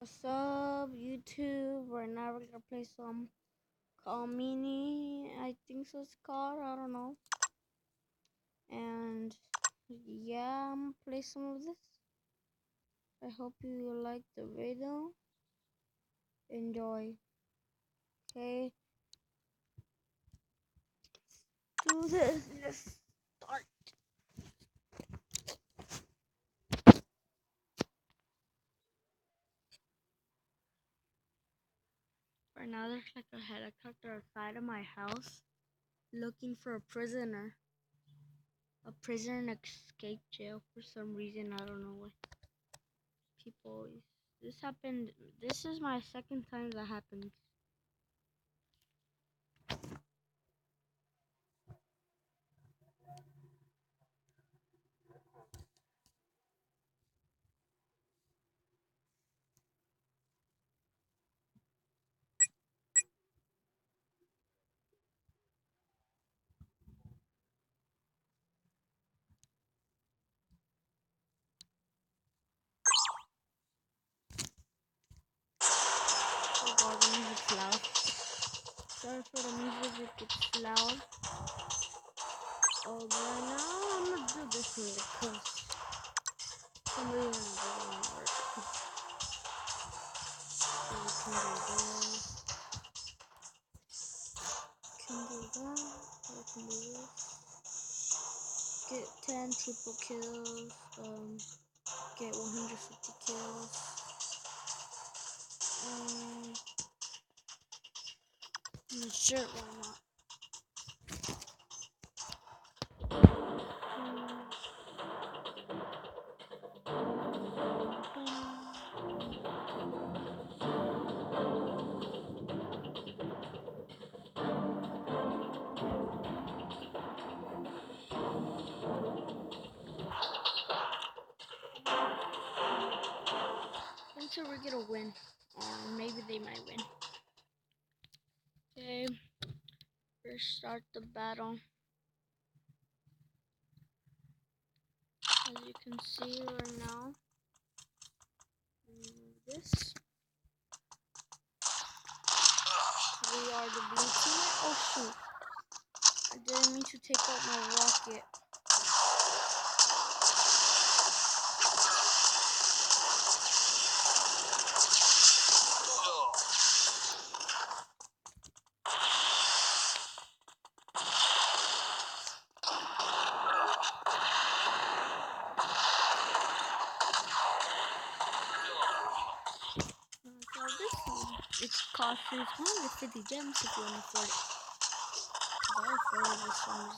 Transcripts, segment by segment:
What's up, YouTube? Right now we're gonna play some Call Mini. I think so it's called. I don't know. And yeah, I'm gonna play some of this. I hope you like the video. Enjoy. Okay, do this. Let's start. Right now there's like a helicopter outside of my house looking for a prisoner. A prisoner escaped jail for some reason. I don't know why. People, this happened. This is my second time that happened. Oh god, the music's loud. Sorry for the music if it's loud. Oh, right now I'm gonna do this here because some reason it doesn't work. So we can do this. Can do that. We can do this. Get 10 triple kills. Get 150 kills. I'm not sure why not. Until we get a win, or maybe they might win. Okay, first start the battle. As you can see right now, this we are the blue team. Oh shoot! I didn't mean to take out my rocket. So this costs 150 gems if you want to afford it. I afforded this one.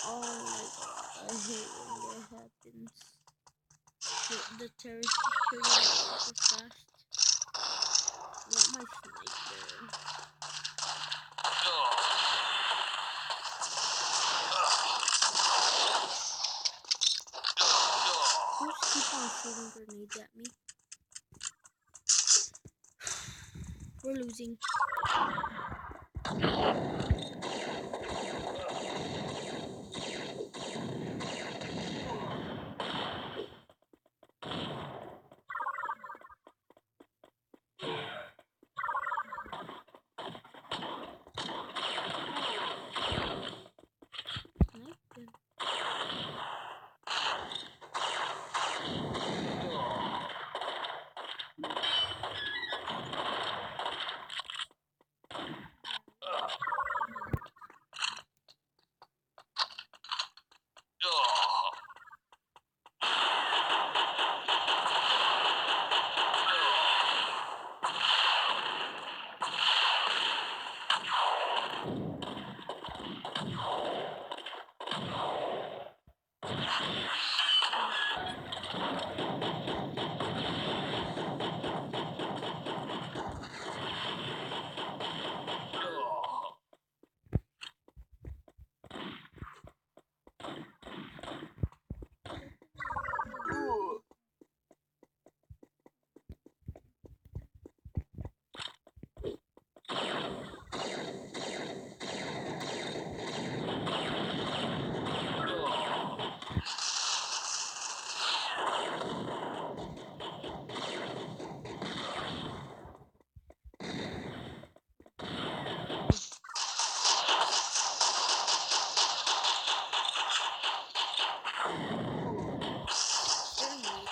Oh my god, I hate when that happens. The terrorists kill you super fast. Not my sniper. Who just keep on shooting grenades at me? We're losing.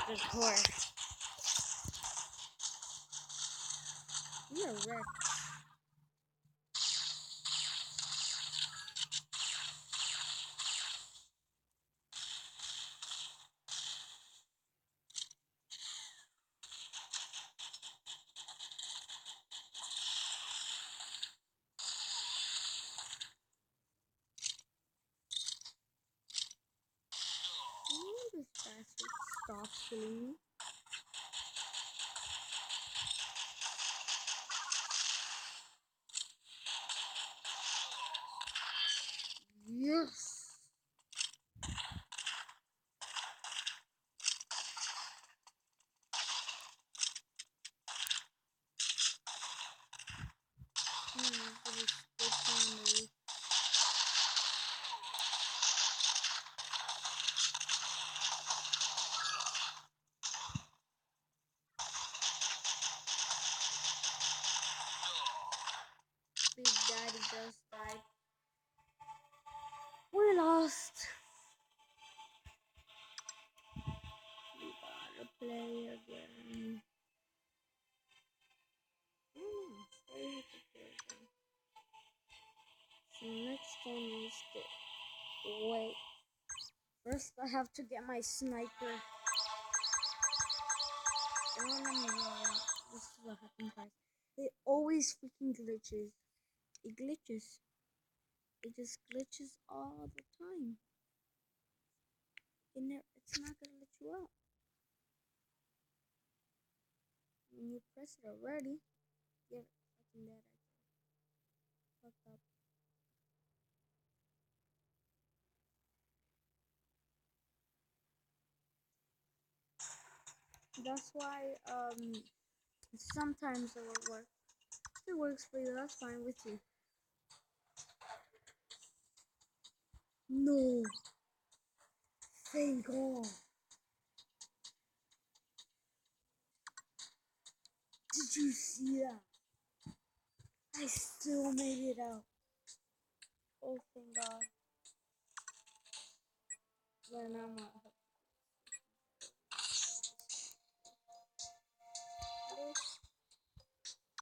The door. You're a wreck. This bastard stop killing me. Yes. Big Daddy just died. We lost. We gotta play again. Stay with the play again. So next time is the wait. First, I have to get my sniper. Don't let me know. This is what happens, guys. It always freaking glitches. It glitches. It just glitches all the time. It's not gonna let you out. When you press it already, get fucking dead. Fucked up. That's why sometimes it will work. If it works for you, that's fine with you. No. Thank God. Did you see that? I still made it out. Oh, thank God. Then I'm not